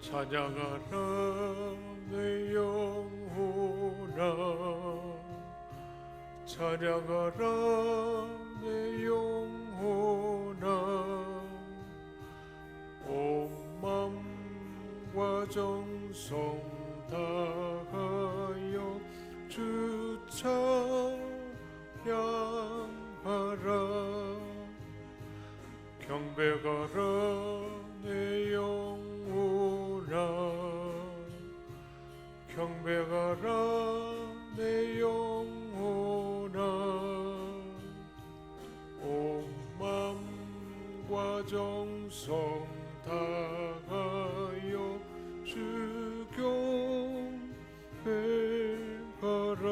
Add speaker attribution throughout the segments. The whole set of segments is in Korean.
Speaker 1: 찬양하라 내 영혼아, 찬양하라 내 영혼아, 온 맘과 정성 다하여 주 찬양하라. 경배하라 내 영혼아, 경배하라 내 영혼아, 온 맘과 정성 다하여 주 경배하라.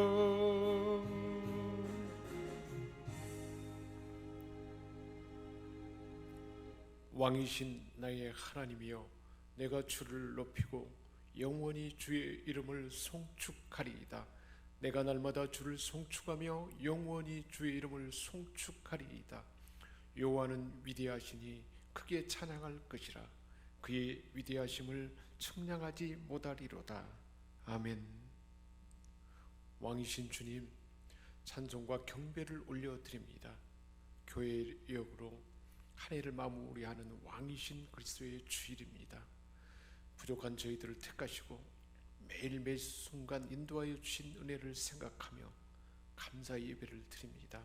Speaker 1: 왕이신 나의 하나님이여, 내가 주를 높이고 영원히 주의 이름을 송축하리이다. 내가 날마다 주를 송축하며 영원히 주의 이름을 송축하리이다. 여호와는 위대하시니 크게 찬양할 것이라. 그의 위대하심을 청량하지 못하리로다. 아멘. 왕이신 주님, 찬송과 경배를 올려드립니다. 교회의 역으로 한 해를 마무리하는 왕이신 그리스도의 주일입니다. 부족한 저희들을 택하시고 매일매일 순간 인도하여 주신 은혜를 생각하며 감사의 예배를 드립니다.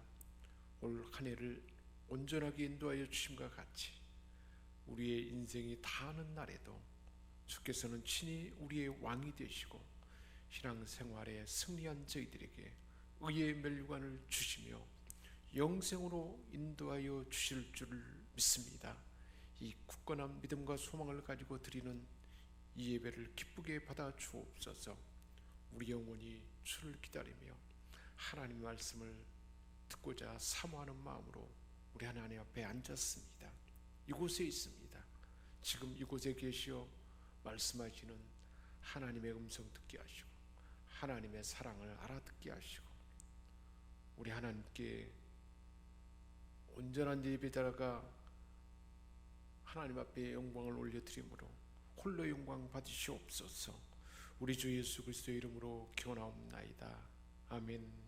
Speaker 1: 올 한 해를 온전하게 인도하여 주심과 같이 우리의 인생이 다하는 날에도 주께서는 친히 우리의 왕이 되시고 신앙생활에 승리한 저희들에게 의의 멸류관을 주시며 영생으로 인도하여 주실 줄을 믿습니다. 이 굳건한 믿음과 소망을 가지고 드리는 이 예배를 기쁘게 받아 주옵소서. 우리 영혼이 주를 기다리며 하나님의 말씀을 듣고자 사모하는 마음으로 우리 하나님 앞에 앉았습니다. 이곳에 있습니다. 지금 이곳에 계시어 말씀하시는 하나님의 음성 듣게 하시고 하나님의 사랑을 알아듣게 하시고 우리 하나님께 온전한 예배자가 하나님 앞에 영광을 올려드리므로 홀로 영광 받으시옵소서. 우리 주 예수 그리스도의 이름으로 기원하옵나이다. 아멘.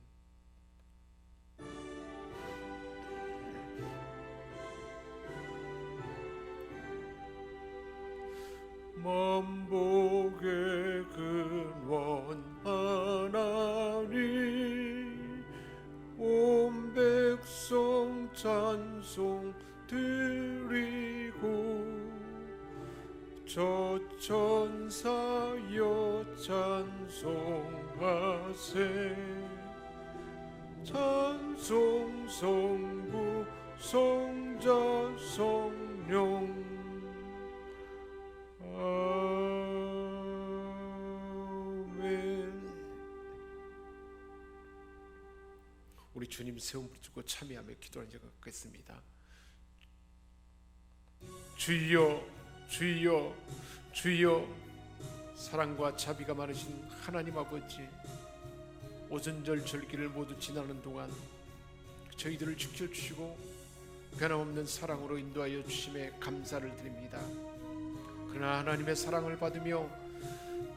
Speaker 1: 만복의 근원 하나님, 온 백성 찬송 드리고 저 천사여 찬송하세. 찬송 성부 성자 성령. 아멘. 우리 주님 세움 붙들고 참여하며 기도하는 시간 갖겠습니다. 주여 주여 주여, 사랑과 자비가 많으신 하나님 아버지, 오순절 절기를 모두 지나는 동안 저희들을 지켜주시고 변함없는 사랑으로 인도하여 주심에 감사를 드립니다. 그러나 하나님의 사랑을 받으며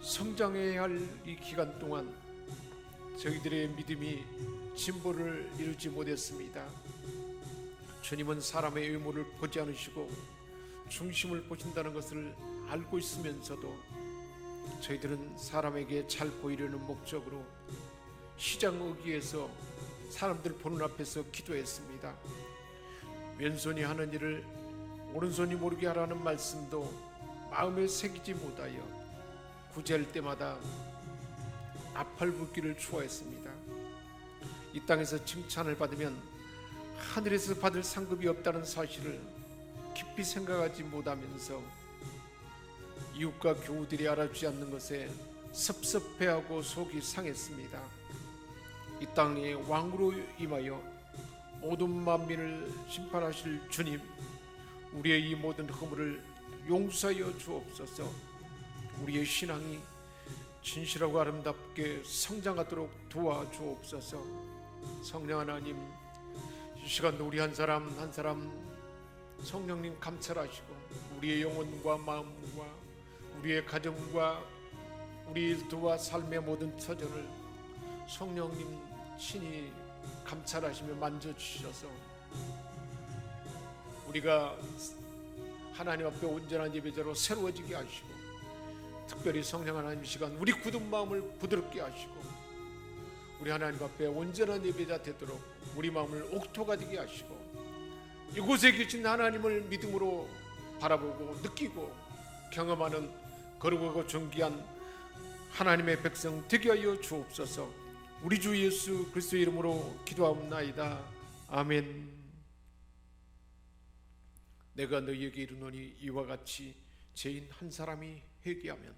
Speaker 1: 성장해야 할 이 기간 동안 저희들의 믿음이 진보를 이루지 못했습니다. 주님은 사람의 외모를 보지 않으시고 중심을 보신다는 것을 알고 있으면서도 저희들은 사람에게 잘 보이려는 목적으로 시장 의기에서 사람들 보는 앞에서 기도했습니다. 왼손이 하는 일을 오른손이 모르게 하라는 말씀도 마음에 새기지 못하여 구제할 때마다 나팔불기를 추워했습니다. 이 땅에서 칭찬을 받으면 하늘에서 받을 상급이 없다는 사실을 깊이 생각하지 못하면서 이웃과 교우들이 알아주지 않는 것에 섭섭해하고 속이 상했습니다. 이 땅에 왕으로 임하여 모든 만민을 심판하실 주님, 우리의 이 모든 허물을 용서하여 주옵소서. 우리의 신앙이 진실하고 아름답게 성장하도록 도와주옵소서. 성령 하나님, 이 시간도 우리 한 사람 한 사람 성령님 감찰하시고 우리의 영혼과 마음과 우리의 가정과 우리 일터와 삶의 모든 터전을 성령님 친히 감찰하시며 만져주셔서 우리가 하나님 앞에 온전한 예배자로 새로워지게 하시고, 특별히 성령 하나님 이 시간 우리 굳은 마음을 부드럽게 하시고 우리 하나님 앞에 온전한 예배자 되도록 우리 마음을 옥토가 되게 하시고, 이곳에 계신 하나님을 믿음으로 바라보고 느끼고 경험하는 거룩하고 존귀한 하나님의 백성 되게 하여 주옵소서. 우리 주 예수 그리스도의 이름으로 기도하옵나이다. 아멘. 내가 너희에게 이르노니 이와 같이 죄인 한 사람이 회개하면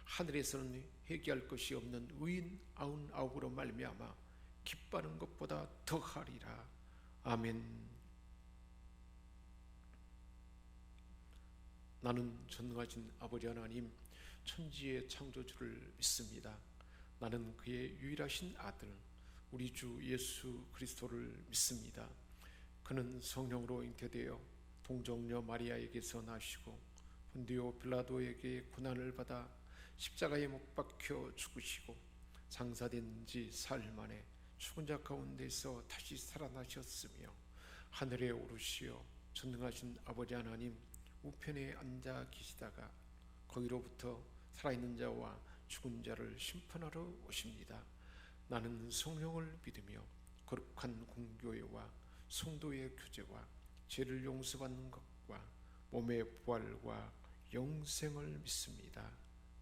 Speaker 1: 하늘에서는 회개할 것이 없는 의인 99으로 말미암아 기뻐하는 것보다 더하리라. 아멘. 나는 전능하신 아버지 하나님 천지의 창조주를 믿습니다. 나는 그의 유일하신 아들 우리 주 예수 그리스도를 믿습니다. 그는 성령으로 잉태되어 동정녀 마리아에게서 나시고 본디오 빌라도에게 고난을 받아 십자가에 못 박혀 죽으시고 장사된 지 사흘 만에 죽은 자 가운데서 다시 살아나셨으며 하늘에 오르시어 전능하신 아버지 하나님 우편에 앉아 계시다가 거기로부터 살아있는 자와 죽은 자를 심판하러 오십니다. 나는 성령을 믿으며 거룩한 공교회와 성도의 교제와 죄를 용서받는 것과 몸의 부활과 영생을 믿습니다.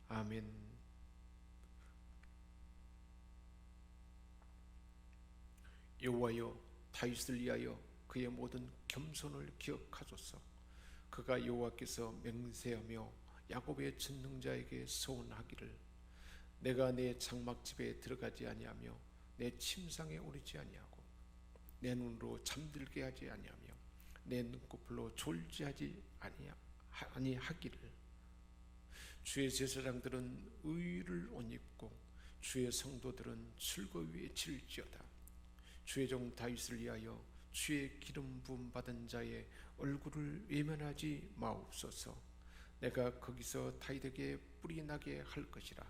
Speaker 1: 아멘. 여호와여 다윗을 위하여 그의 모든 겸손을 기억하소서. 그가 여호와께서 맹세하며 야곱의 전능자에게 소원하기를 내가 내 장막집에 들어가지 아니하며 내 침상에 오르지 아니하고 내 눈으로 잠들게 하지 아니하며 내 눈꺼풀로 졸지하지 아니하기를. 주의 제사장들은 의를 옷 입고 주의 성도들은 즐거이 외칠지어다. 주의 종 다윗을 위하여 주의 기름 부음 받은 자의 얼굴을 외면하지 마옵소서. 내가 거기서 다윗에게 뿔이 나게 할 것이라.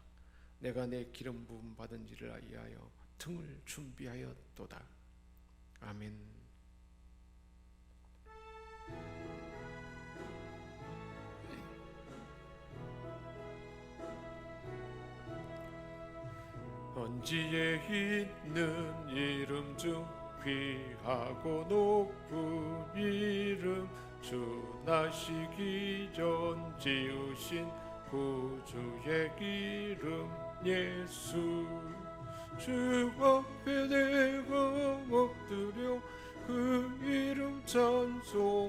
Speaker 1: 내가 내 기름 부음 받은 이를 위하여 등을 준비하였도다. 아멘. 언지에 있는 이름 중 귀하고 높은 이름, 주 나시기 전 지으신 구주의 이름 예수. 주 앞에 내가 엎드려 그 이름 찬송함은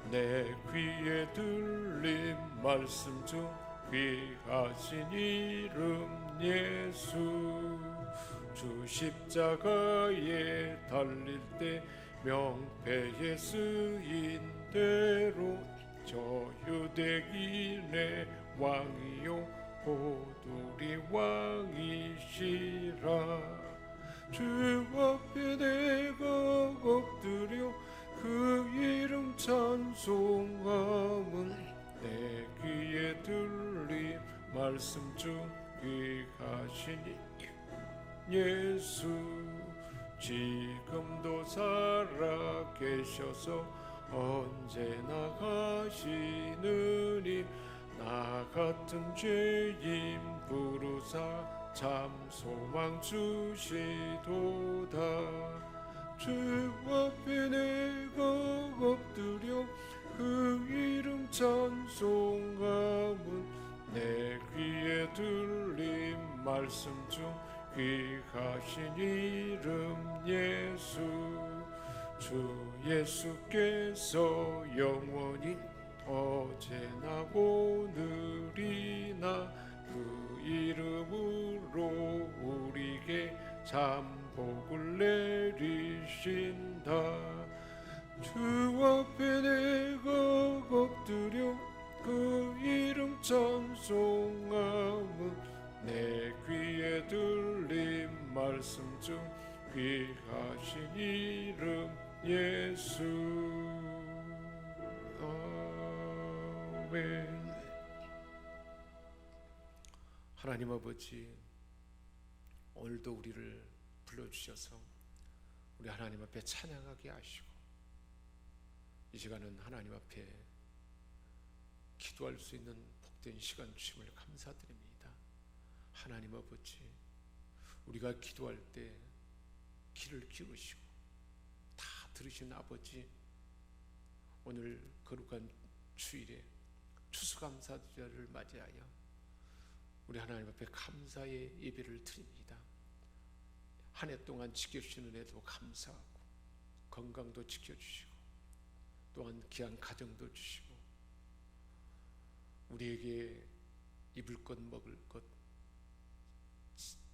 Speaker 1: 내 귀에 들린 말씀 중 귀하신 이름 예수. 주 십자가에 달릴 때 명패에 쓰인 대로 저 유대인의 왕이요 곧 우리 왕이시라. 주 앞에 내가 엎드려 그 이름 찬송함은 내 귀에 들린 말씀 중 귀하신 예수. 지금도 살아 계셔서 언제나 가시느니 나 같은 죄인 부르사 참 소망 주시도다. 주 앞에 내가 엎드려 그 이름 찬송함은 내 귀에 들린 말씀 중 귀하신 이름 예수. 주 예수께서 영원히 어제나 오늘이나 그 이름으로 우리에게 참 복을 내리신다. 주 앞에 내가 엎드려 그 이름 찬송함은 내 귀에 들린 말씀 중 귀하신 이름 예수. 아멘. 하나님 아버지, 오늘도 우리를 불러주셔서 우리 하나님 앞에 찬양하게 하시고, 이 시간은 하나님 앞에 기도할 수 있는 복된 시간 주심을 감사드립니다. 하나님 아버지, 우리가 기도할 때 귀를 기울이시고 다 들으신 아버지, 오늘 거룩한 주일에 추수감사절을 맞이하여 우리 하나님 앞에 감사의 예배를 드립니다. 한 해 동안 지켜주시는 은혜도 감사하고, 건강도 지켜주시고, 또한 귀한 가정도 주시고, 우리에게 입을 것 먹을 것,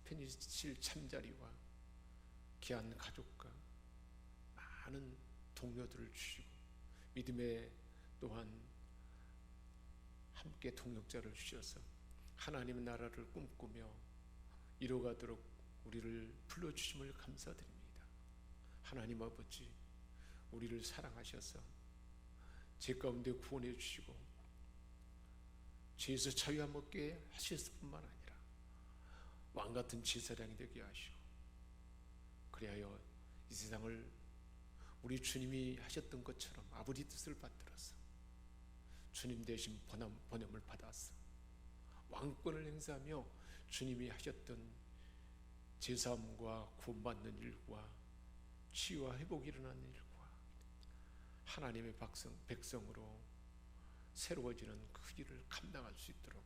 Speaker 1: 편히 쉴 잠자리와 귀한 가족과 많은 동료들을 주시고, 믿음에 또한 함께 동역자를 주셔서 하나님의 나라를 꿈꾸며 이뤄가도록 우리를 불러주심을 감사드립니다. 하나님 아버지, 우리를 사랑하셔서 죄 가운데 구원해 주시고 죄에서 자유함 얻게 하셨을 뿐만 아니라 왕같은 제사장이 되게 하시고, 그리하여 이 세상을 우리 주님이 하셨던 것처럼 아버지 뜻을 받들어서 주님 대신 번영을 받아서 왕권을 행사하며 주님이 하셨던 제사함과 구원받는 일과 치유와 회복이 일어나는 일과 하나님의 백성으로 새로워지는 그 일을 감당할 수 있도록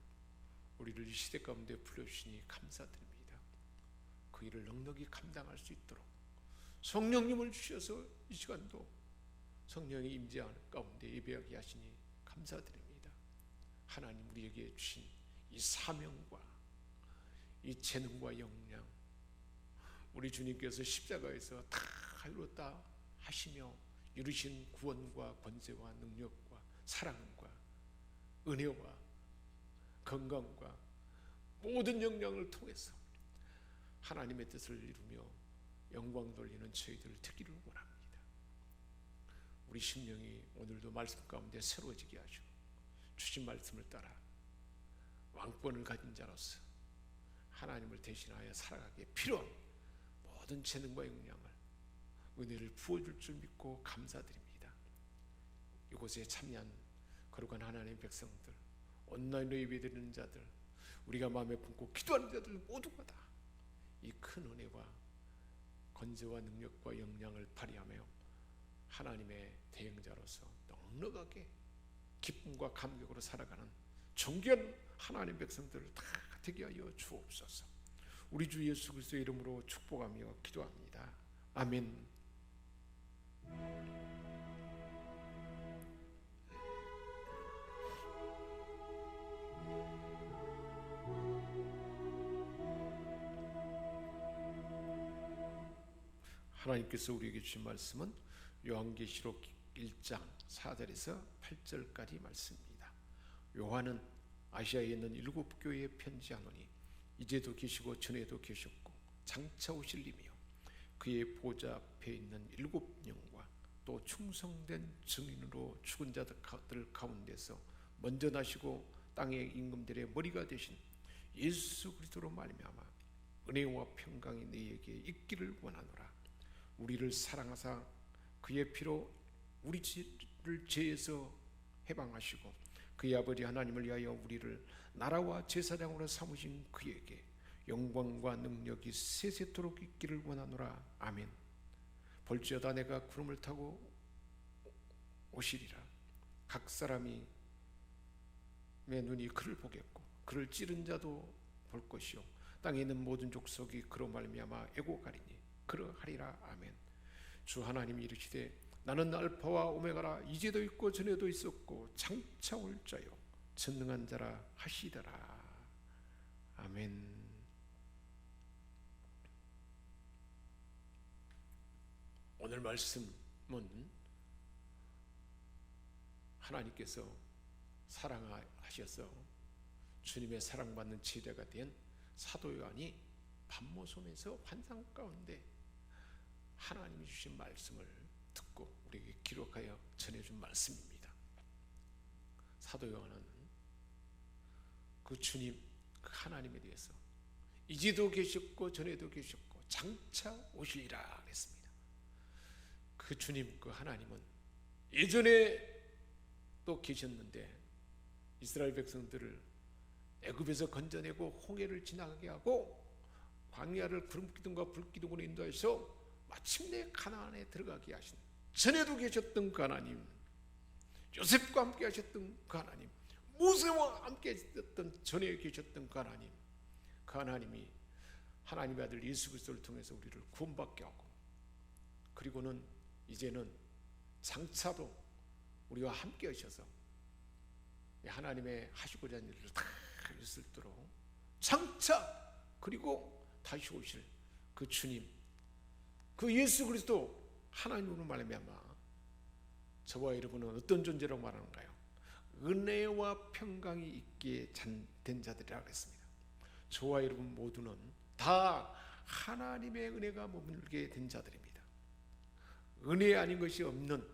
Speaker 1: 우리를 이 시대 가운데 불러주시니 감사드립니다. 그 일을 넉넉히 감당할 수 있도록 성령님을 주셔서 이 시간도 성령이 임재하는 가운데 예배하게 하시니 감사드립니다. 하나님, 우리에게 주신 이 사명과 이 재능과 역량, 우리 주님께서 십자가에서 다 이루었다 하시며 이루신 구원과 권세와 능력과 사랑과 은혜와 건강과 모든 역량을 통해서 하나님의 뜻을 이루며 영광 돌리는 저희들을 되기를 원합니다. 우리 심령이 오늘도 말씀 가운데 새로워지게 하시고 주신 말씀을 따라 왕권을 가진 자로서 하나님을 대신하여 살아가기에 필요한 모든 재능과 역량을, 은혜를 부어줄 줄 믿고 감사드립니다. 이곳에 참여한 거룩한 하나님의 백성들, 온라인으로 예배드리는 자들, 우리가 마음에 품고 기도하는 자들 모두가 다 이 큰 은혜와 권세와 능력과 역량을 발휘하며 하나님의 대행자로서 넉넉하게 기쁨과 감격으로 살아가는 존귀한 하나님의 백성들을 다 되게 하여 주옵소서. 우리 주 예수 그리스도의 이름으로 축복하며 기도합니다. 아멘. 하나님께서 우리에게 주신 말씀은 요한계시록 1장 4절에서 8절까지 말씀입니다. 요한은 아시아에 있는 7 교회에 편지하노니 이제도 계시고 전에도 계셨고 장차 오실 이며 그의 보좌 앞에 있는 7 영과 또 충성된 증인으로 죽은 자들 가운데서 먼저 나시고 땅의 임금들의 머리가 되신 예수 그리스도로 말미암아 은혜와 평강이 너희에게 있기를 원하노라. 우리를 사랑하사 그의 피로 우리를 죄에서 해방하시고 그의 아버지 하나님을 위하여 우리를 나라와 제사장으로 삼으신 그에게 영광과 능력이 세세토록 있기를 원하노라. 아멘. 볼지어다 내가 구름을 타고 오시리라. 각 사람이 내 눈이 그를 보겠고 그를 찌른 자도 볼 것이요 땅에 있는 모든 족속이 그로 말미암아 애고가리니 그러하리라. 아멘. 주 하나님이 이르시되 나는 알파와 오메가라. 이제도 있고 전에도 있었고 장차 올 자요 전능한 자라 하시더라. 아멘. 오늘 말씀은 하나님께서 사랑하셔서 주님의 사랑받는 제자가 된 사도 요한이 밤모섬에서 환상 가운데 하나님이 주신 말씀을 듣고 우리에게 기록하여 전해준 말씀입니다. 사도 요한은 그 주님, 그 하나님에 대해서 이제도 계셨고 전에도 계셨고 장차 오시리라 했습니다. 그 주님, 그 하나님은 예전에 또 계셨는데 이스라엘 백성들을 애굽에서 건져내고 홍해를 지나가게 하고 광야를 구름기둥과 불기둥으로 인도해서 마침내 가나안에 들어가게 하신, 전에도 계셨던 그 하나님, 요셉과 함께 하셨던 그 하나님, 모세와 함께 있었던 전에 계셨던 그 하나님, 그 하나님이 하나님의 아들 예수 그리스도를 통해서 우리를 구원받게 하고, 그리고는 이제는 장차도 우리와 함께 하셔서 하나님의 하시고자 하는 일을 다 이룰 수 있도록 장차 그리고 다시 오실 그 주님, 그 예수 그리스도 하나님으로 말미암아 저와 여러분은 어떤 존재라고 말하는가요? 은혜와 평강이 있게 된 자들이라고 했습니다. 저와 여러분 모두는 다 하나님의 은혜가 머물게 된 자들입니다. 은혜 아닌 것이 없는,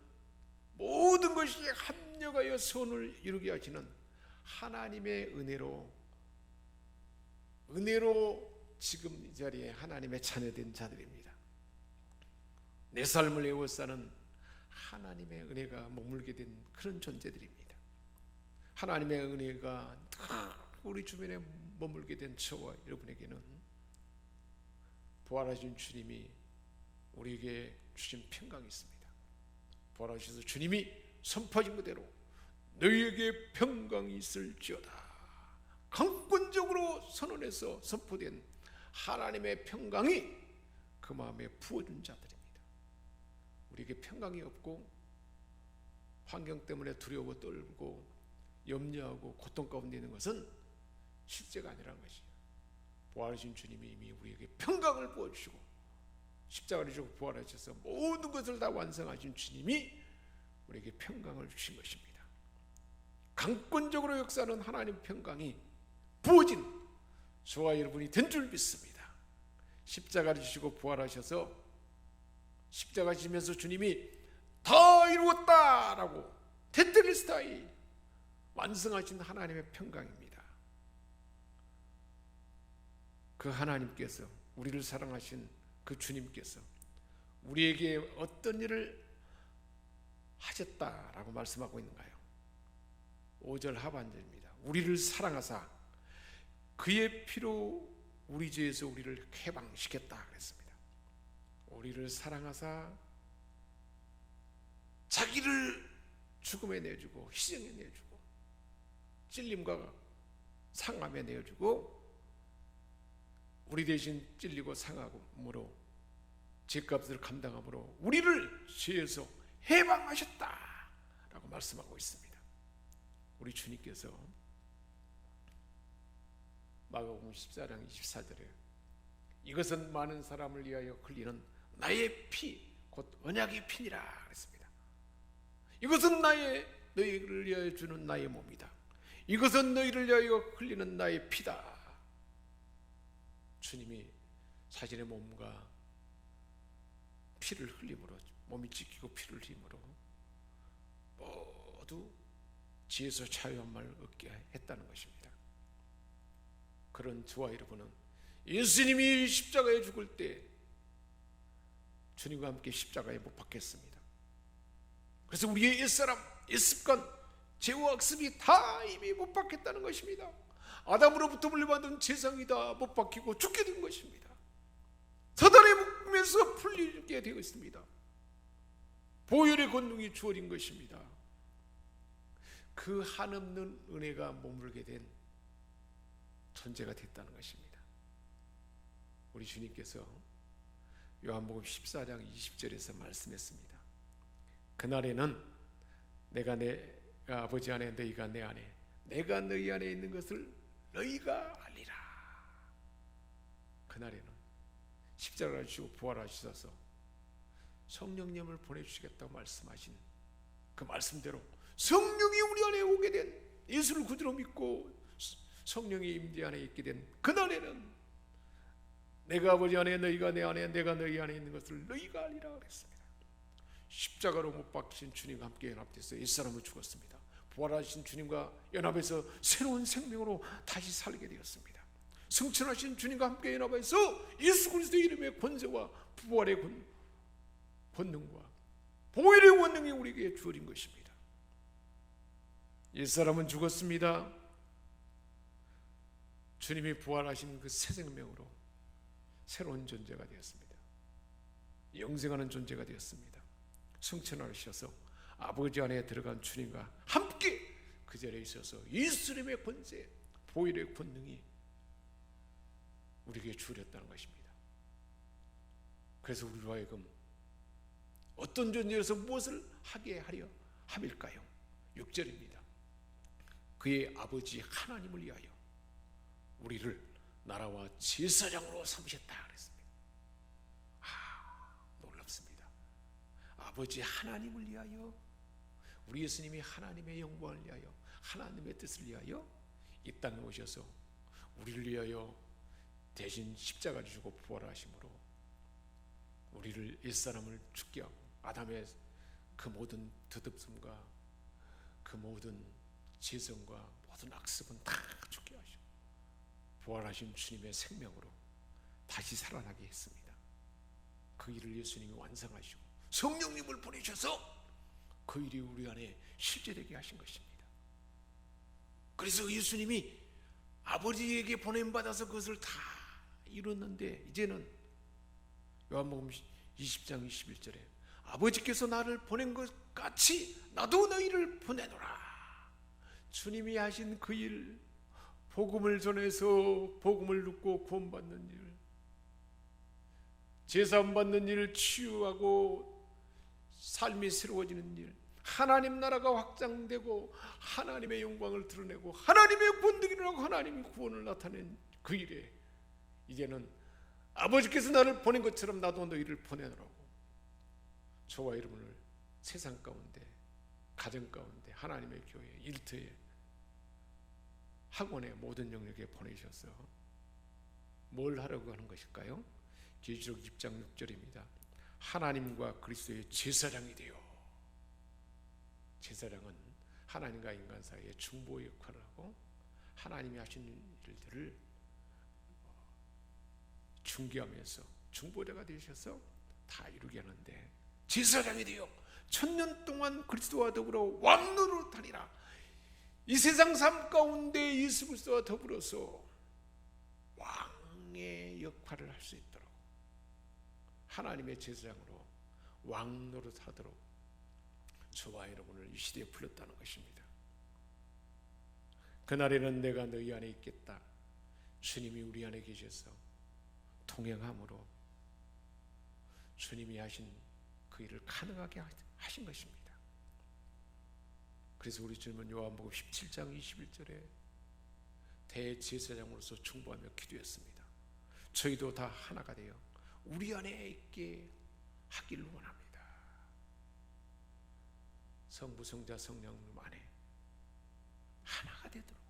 Speaker 1: 모든 것이 합력하여 선을 이루게 하시는 하나님의 은혜로 지금 이 자리에 하나님의 자녀된 자들입니다. 내 삶을 에워싸는 하나님의 은혜가 머물게 된 그런 존재들입니다. 하나님의 은혜가 우리 주변에 머물게 된 저와 여러분에게는 부활하신 주님이 우리에게 주신 평강이 있습니다. 부활하셔서 주님이 선포하신 그대로 너희에게 평강이 있을지어다 강권적으로 선언해서 선포된 하나님의 평강이 그 마음에 부어준 자들입니다. 우리에게 평강이 없고 환경 때문에 두려워 떨고 염려하고 고통 가운데 있는 것은 실제가 아니라는 것이에요. 부활하신 주님이 이미 우리에게 평강을 부어주시고 십자가를 지고 부활하셔서 모든 것을 다 완성하신 주님이 우리에게 평강을 주신 것입니다. 강권적으로 역사하는 하나님 평강이 부어진 저와 여러분이 된 줄 믿습니다. 십자가를 지시고 부활하셔서 십자가 지면서 주님이 다 이루었다라고 테텔레스타이 완성하신 하나님의 평강입니다. 그 하나님께서, 우리를 사랑하신 그 주님께서 우리에게 어떤 일을 하셨다라고 말씀하고 있는가요? 5절 하반절입니다. 우리를 사랑하사 그의 피로 우리 죄에서 우리를 해방시켰다 그랬습니다. 우리를 사랑하사 자기를 죽음에 내주고 희생에 내주고 찔림과 상함에 내어주고 우리 대신 찔리고 상함으로 죄값을 감당함으로 우리를 죄에서 해방하셨다라고 말씀하고 있습니다. 우리 주님께서 마가복음 14장 24절에 이것은 많은 사람을 위하여 흘리는 나의 피, 곧 언약의 피니라 그랬습니다. 이것은 너희를 위하여 주는 나의 몸이다. 이것은 너희를 위하여 흘리는 나의 피다. 주님이 자신의 몸과 피를 흘림으로, 몸이 찢기고 피를 흘림으로 모두 지에서 자유함을 얻게 했다는 것입니다. 그런 저와 여러분은 예수님이 십자가에 죽을 때 주님과 함께 십자가에 못 박혔습니다. 그래서 우리의 옛사람, 옛습관, 죄와 악습이 다 이미 못 박혔다는 것입니다. 아담으로부터 물려받은 죄상이 다 못 박히고 죽게 된 것입니다. 사단의 묶임에서 풀리게 되어 있습니다. 보혈의 권능이 주어진 것입니다. 그 한없는 은혜가 머물게 된 존재가 됐다는 것입니다. 우리 주님께서 요한복음 14장 20절에서 말씀했습니다. 그날에는 내가 아버지 안에, 너희가 내 안에, 내가 너희 안에 있는 것을 너희가 알리라. 그날에는 십자가를 지고 부활하셔서 성령님을 보내주시겠다고 말씀하신 그 말씀대로 성령이 우리 안에 오게 된, 예수를 구주로 믿고 성령의 임재 안에 있게 된 그날에는 내가 아버지 안에 너희가 내 안에 내가 너희 안에 있는 것을 너희가 알리라 그랬습니다. 십자가로 못 박히신 주님과 함께 연합돼서 옛사람은 죽었습니다. 부활하신 주님과 연합해서 새로운 생명으로 다시 살게 되었습니다. 승천하신 주님과 함께 연합해서 예수 그리스도의 이름의 권세와 부활의 권능과 보혈의 권능이 우리에게 주어진 것입니다. 옛사람은 죽었습니다. 주님이 부활하신 그 새 생명으로 새로운 존재가 되었습니다. 영생하는 존재가 되었습니다. 승천하셔서 아버지 안에 들어간 주님과 함께 그 자리에 있어서 예수님의 권세, 보혈의 권능이 우리에게 주어졌다는 것입니다. 그래서 우리로 하여금 어떤 존재로서 무엇을 하게 하려 함일까요? 6절입니다. 그의 아버지 하나님을 위하여 우리를 나라와 제사장으로 삼으셨다 그랬습니다. 놀랍습니다. 아버지 하나님을 위하여, 우리 예수님이 하나님의 영광을 위하여, 하나님의 뜻을 위하여 이 땅에 오셔서 우리를 위하여 대신 십자가를 지고 부활하심으로 우리를 옛사람을 죽게 하고 아담의 그 모든 덧없음과 그 모든 죄성과 모든 악습은 다 죽게 하시고 부활하신 주님의 생명으로 다시 살아나게 했습니다. 그 일을 예수님이 완성하시고 성령님을 보내셔서 그 일이 우리 안에 실제되게 하신 것입니다. 그래서 예수님이 아버지에게 보냄받아서 그것을 다 이뤘는데 이제는 요한복음 20장 21절에 아버지께서 나를 보낸 것 같이 나도 너희를 보내노라. 주님이 하신 그 일, 복음을 전해서 복음을 듣고 구원받는 일, 제사함 받는 일, 치유하고 삶이 새로워지는 일, 하나님 나라가 확장되고 하나님의 영광을 드러내고 하나님의 권능이 일어나고 하나님의 구원을 나타낸 그 일에 이제는 아버지께서 나를 보낸 것처럼 나도 너희를 보내노라고 저와 여러분을 세상 가운데, 가정 가운데, 하나님의 교회, 일터에, 학원의 모든 영역에 보내셔서 뭘 하려고 하는 것일까요? 계시록 6장 6절입니다. 하나님과 그리스도의 제사장이 되어, 제사장은 하나님과 인간 사이에 중보 역할을 하고 하나님이 하신 일들을 중개하면서 중보자가 되셔서 다 이루게 하는데, 제사장이 되어 천년 동안 그리스도와 더불어 왕노릇하리라. 이 세상 삶 가운데 예수 그리스도와 더불어서 왕의 역할을 할 수 있도록 하나님의 제사장으로 왕노릇하도록 저와 여러분을 이 시대에 불렀다는 것입니다. 그날에는 내가 너희 안에 있겠다. 주님이 우리 안에 계셔서 동행함으로 주님이 하신 그 일을 가능하게 하신 것입니다. 그래서 우리 주님은 요한복음 17장 21절에 대제사장으로서 중보하며 기도했습니다. 저희도 다 하나가 되어 우리 안에 있게 하기를 원합니다. 성부, 성자, 성령님 안에 하나가 되도록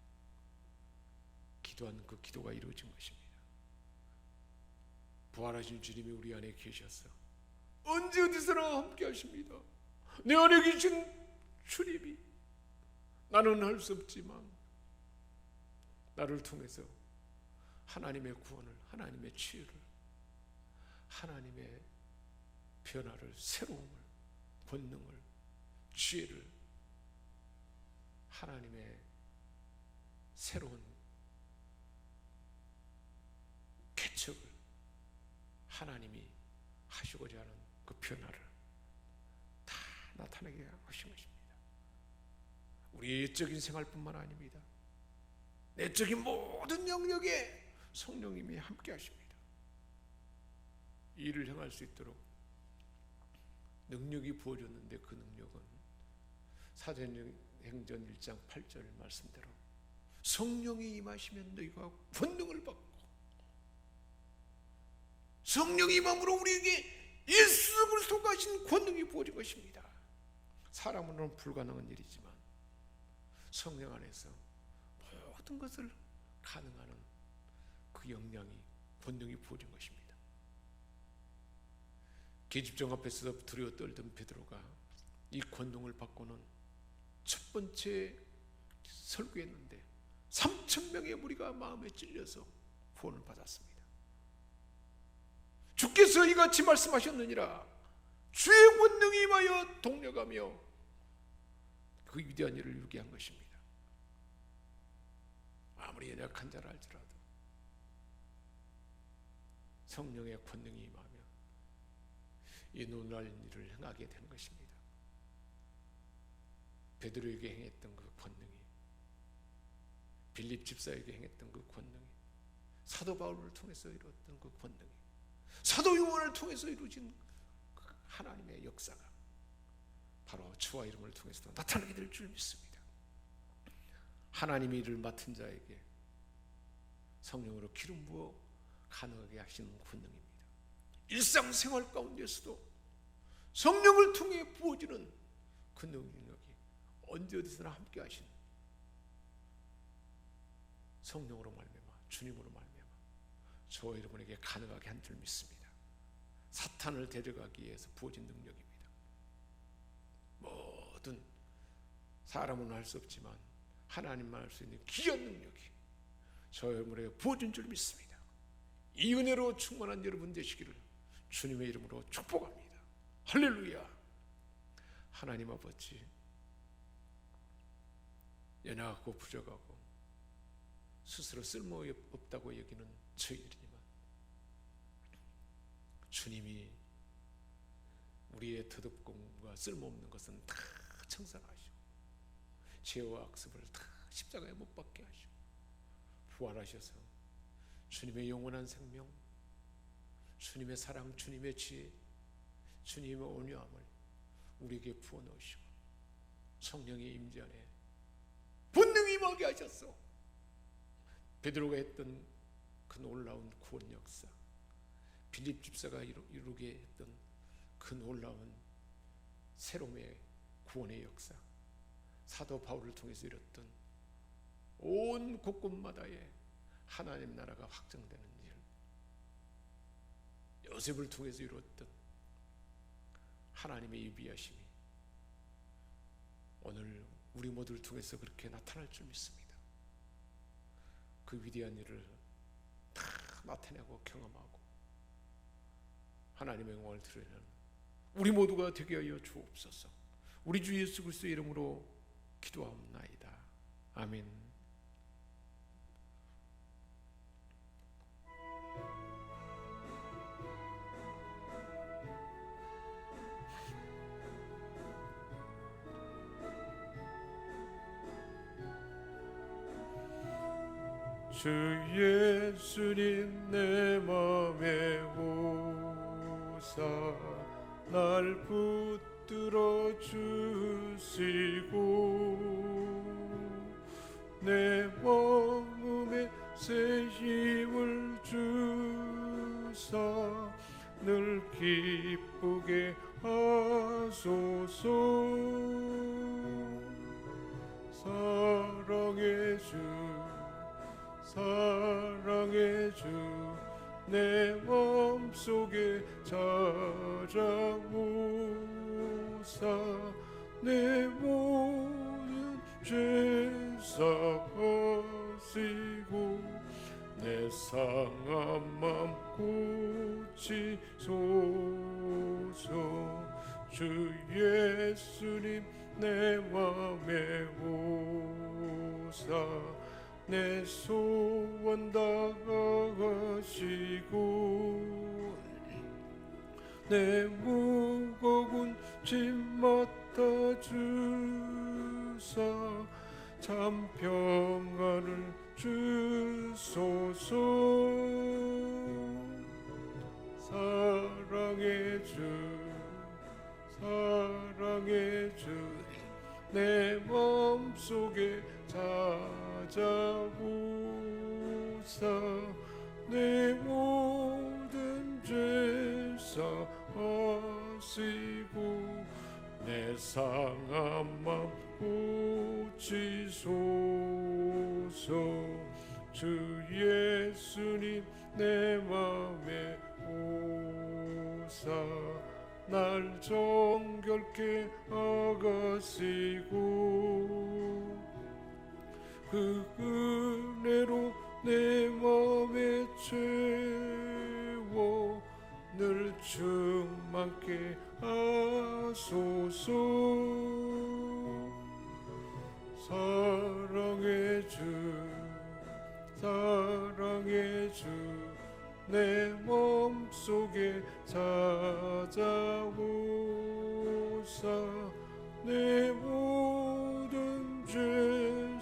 Speaker 1: 기도한 그 기도가 이루어진 것입니다. 부활하신 주님이 우리 안에 계셔서 언제 어디서나 함께 하십니다. 내 안에 계신 주님이 나는 할 수 없지만 나를 통해서 하나님의 구원을, 하나님의 치유를, 하나님의 변화를, 새로움을, 권능을, 지혜를, 하나님의 새로운 개척을 하나님이 하시고자 하는 그 변화를 다 나타나게 하신 것입니다. 우리의 영적인 생활뿐만 아닙니다. 내적인 모든 영역에 성령님이 함께 하십니다. 이 일을 행할 수 있도록 능력이 부어졌는데 그 능력은 사도행전 1장 8절 말씀대로 성령이 임하시면 너희가 권능을 받고, 성령이 임함으로 우리에게 예수 그리스도가 하신 권능이 부어진 것입니다. 사람으로는 불가능한 일이지만 성령 안에서 모든 것을 가능하는 그 역량이 권능이 부어진 것입니다. 계집종 앞에서 두려워 떨던 베드로가 이 권능을 받고는 첫 번째 설교했는데 3,000명의 무리가 마음에 찔려서 구원을 받았습니다. 주께서 이같이 말씀하셨느니라. 주의 권능이 임하여 동력하며 그 위대한 일을 이루게 한 것입니다. 아무리 연약한 자라 할지라도 성령의 권능이 임하면 이 놀라운 일을 행하게 되는 것입니다. 베드로에게 행했던 그 권능이, 빌립 집사에게 행했던 그 권능이, 사도 바울을 통해서 이루었던 그 권능이, 사도 요한을 통해서 이루어진 그 하나님의 역사가 바로 주와 이름을 통해서도 나타나게 될 줄 믿습니다. 하나님의 일을 맡은 자에게 성령으로 기름 부어 가능하게 하시는 권능입니다. 일상생활 가운데서도 성령을 통해 부어지는 그 능력이 언제 어디서나 함께 하시는 성령으로 말미암아 주님으로 말미암아 저와 여러분에게 가능하게 한 줄 믿습니다. 사탄을 데려가기 위해서 부어진 능력입니다. 모든 사람은 할 수 없지만 하나님만 할 수 있는 귀한 능력이 저와 여러분에게 부어진 줄 믿습니다. 이 은혜로 충만한 여러분 되시기를 주님의 이름으로 축복합니다. 할렐루야. 하나님 아버지, 연약하고 부족하고 스스로 쓸모없다고 여기는 저희들이지만 주님이 우리의 더덥고 쓸모없는 것은 다 청산하시고 죄와 악습을 다 십자가에 못 박게 하시고 부활하셔서 주님의 영원한 생명, 주님의 사랑, 주님의 지혜, 주님의 온유함을 우리에게 부어넣으시고 성령의 임재 안에 본능이 임하게 하셨어. 베드로가 했던 그 놀라운 구원 역사, 빌립 집사가 이루게 했던 그 놀라운 새로움의 구원의 역사, 사도 바울을 통해서 이뤘던 온 곳곳마다의 하나님 나라가 확장되는 일, 요셉을 통해서 이루었던 하나님의 예비하심이 오늘 우리 모두를 통해서 그렇게 나타날 줄 믿습니다. 그 위대한 일을 다 나타내고 경험하고 하나님의 영광을 드러내는 우리 모두가 되게 하여 주옵소서. 우리 주 예수 그리스도의 이름으로 기도하옵나이다. 아멘.
Speaker 2: 주 예수님 내 맘에 오사 날 붙들어 주시고 내 마음에 새 힘을 주사 늘 기쁘게 하소서. 사랑의 주 내 맘속에 찾아오사 내 모든 죄 사하시고 내 상한 맘 고치소서. 주 예수님 내 맘에 오사 내 소원 다하시고 내 무거운 짐 맡아주사 참 평안을 주소서. 사랑의 주 내 맘속에 찾아오사 내 모든 죄 사하시고 내 상한 맘 고치소서. 주 예수님 내 맘에 오사 날 정결케 하가시고 그 은혜로 내 맘에 채워 늘 충만케 하소서. 사랑의 주 사랑의 주 내 맘속에 찾아오사 내 모든 죄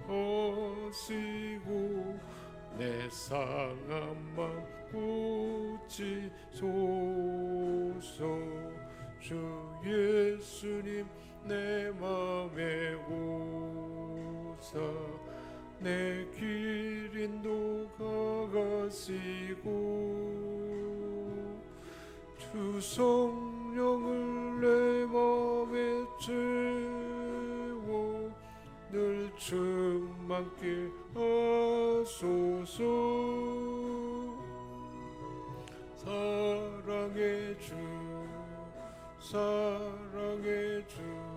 Speaker 2: 사하시고 내 상한 맘 고치소서. 주 예수님 내 맘에 오사 내 길 인도가시고 주 성령을 내 맘에 채워 늘 충만케 하소서. 사랑의 주 사랑의 주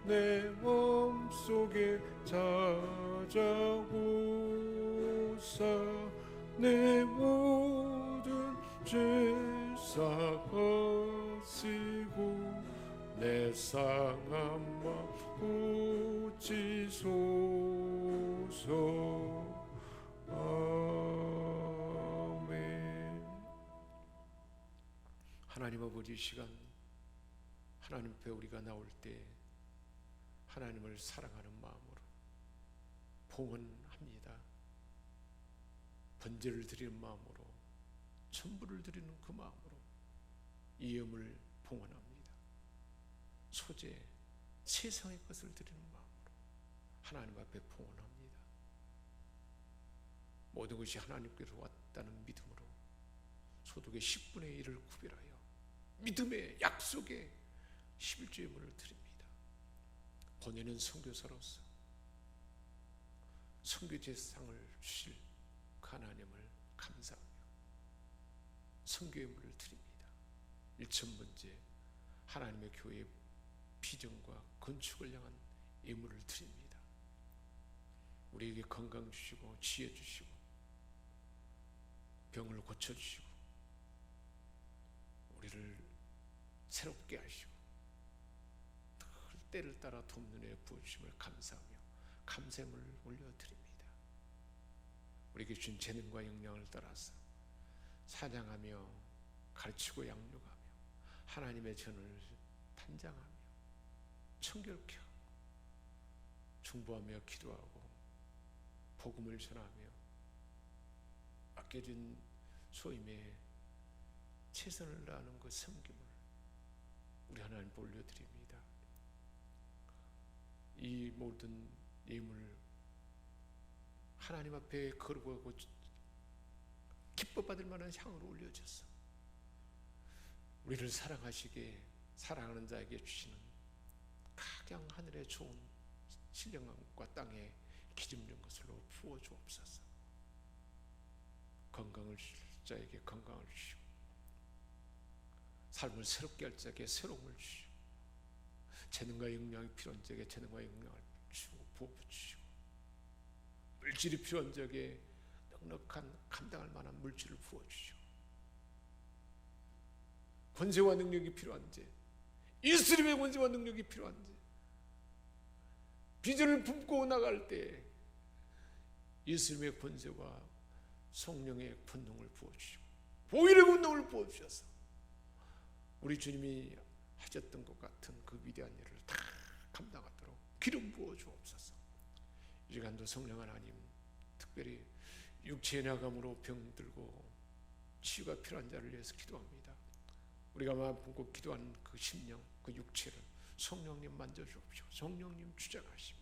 Speaker 2: 내 맘속에 찾아오사 내 모든 죄 사하시고 내 상한 맘 고치소서. 아멘.
Speaker 1: 하나님 아버지, 이 시간 하나님 앞에 우리가 나올 때 하나님을 사랑하는 마음으로 봉헌합니다. 번제를 드리는 마음으로, 천부를 드리는 그 마음으로 이 예물을 봉헌합니다. 소재, 세상의 것을 드리는 마음으로 하나님 앞에 봉헌합니다. 모든 것이 하나님께로 왔다는 믿음으로 소득의 10분의 1을 구별하여 믿음의 약속의 11조 예물을 드립니다. 본인은 선교사로서 선교제상을 주실 그 하나님을 감사하며 선교 예물을 드립니다. 1,000번째 하나님의 교회의 비전과 건축을 향한 예물을 드립니다. 우리에게 건강 주시고 지혜 주시고 병을 고쳐주시고 우리를 새롭게 하시고 때를 따라 돕는 애 부어주심을 감사하며 감사함을 올려드립니다. 우리에게 주신 재능과 역량을 따라서 사냥하며 가르치고 양육하며 하나님의 전을 단장하며 청결케 하고 중보하며 기도하고 복음을 전하며 맡겨진 소임에 최선을 다하는 그 섬김을 우리 하나님 올려드립니다. 이 모든 예물을 하나님 앞에 거룩하고 기뻐받을 만한 향으로 올려져서 우리를 사랑하시게 사랑하는 자에게 주시는 각양 하늘의 좋은 신령함과 땅에 기름진 것으로 부어 주옵소서. 건강을 주실 자에게 건강을 주시고 삶을 새롭게 할 자에게 새로움을 주시고 재능과 역량이 필요한 자에게 재능과 역량을 주시고 부어주시고 물질이 필요한 자에게 넉넉한 감당할 만한 물질을 부어주시고 권세와 능력이 필요한 자, 예수님의 권세와 능력이 필요한 자, 비전을 품고 나갈 때 예수님의 권세와 성령의 권능을 부어주시고 보일의 권능을 부어주셔서 우리 주님이 하셨던 것 같은 그 위대한 일을 다 감당하도록 기름 부어 주옵소서. 이 시간도 성령 하나님 특별히 육체의 나감으로 병들고 치유가 필요한 자를 위해서 기도합니다. 우리가 마음 품고 기도하는 그 심령, 그 육체를 성령님 만져주옵시고 성령님 주장하시며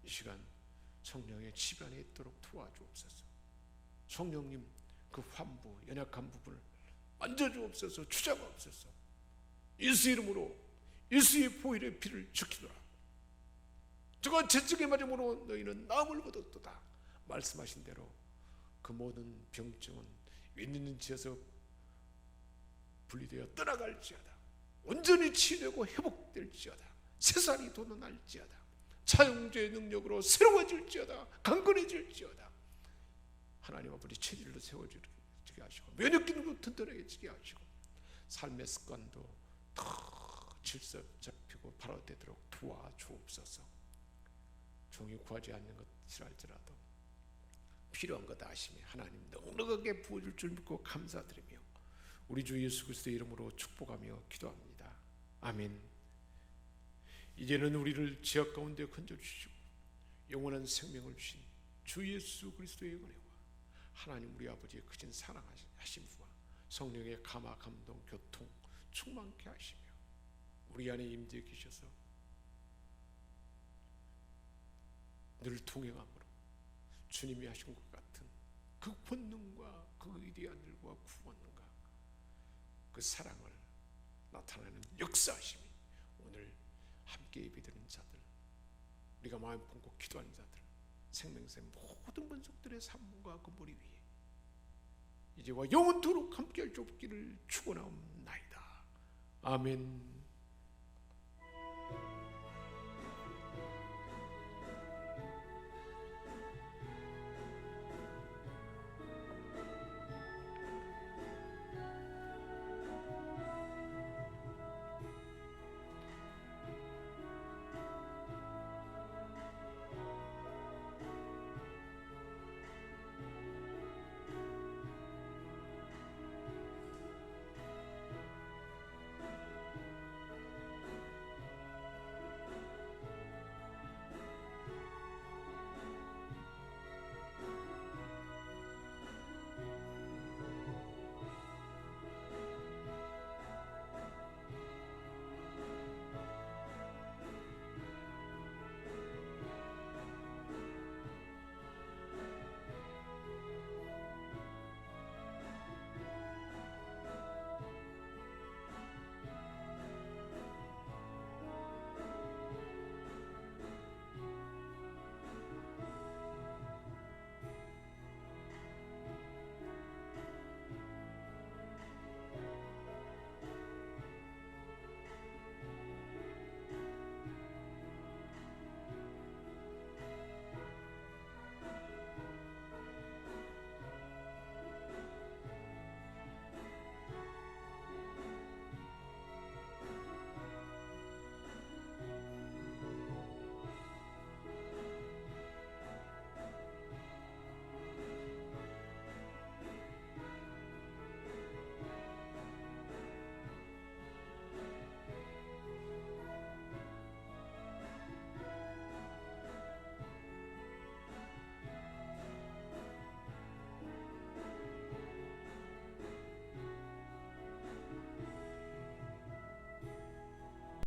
Speaker 1: 이 시간 성령의 지반에 있도록 도와주옵소서. 성령님 그 환부, 연약한 부분을 만져주옵소서. 주장하옵소서. 예수 이름으로 예수의 보혈의 피를 지키노라. 저가 채찍에 맞음으로 너희는 나음을 얻었도다. 말씀하신 대로 그 모든 병증은 있는 지에서 분리되어 떠나갈지어다. 온전히 치유되고 회복될지어다. 새살이 돋아날지어다. 차용제의 능력으로 새로워질지어다. 강건해질지어다. 하나님 아버지 체질로 세워지게 하시고 면역 기능도 튼튼해지게 하시고 삶의 습관도 더 질서 잡히고 발화되도록 도와주옵소서. 종이 구하지 않는 것이랄지라도 필요한 것 아시며 하나님 넉넉하게 부어줄 줄 믿고 감사드리며 우리 주 예수 그리스도의 이름으로 축복하며 기도합니다. 아멘. 이제는 우리를 지옥 가운데 건져주시고 영원한 생명을 주신 주 예수 그리스도의 은혜와 하나님 우리 아버지의 크신 사랑하심과 성령의 감화 감동 교통 충만케 하시며 우리 안에 임재해 계셔서 늘 동행함으로 주님이 하신 것 같은 그 본능과 그 위대한 일과 구원과 그 사랑을 나타내는 역사하심이 오늘 함께 예비되는 자들, 우리가 마음 품고 기도하는 자들, 생명새 모든 번속들의 삶과 그 머리 위에 이제와 영원토록 함께할 수 없기를 축원하옵나이다. 아멘.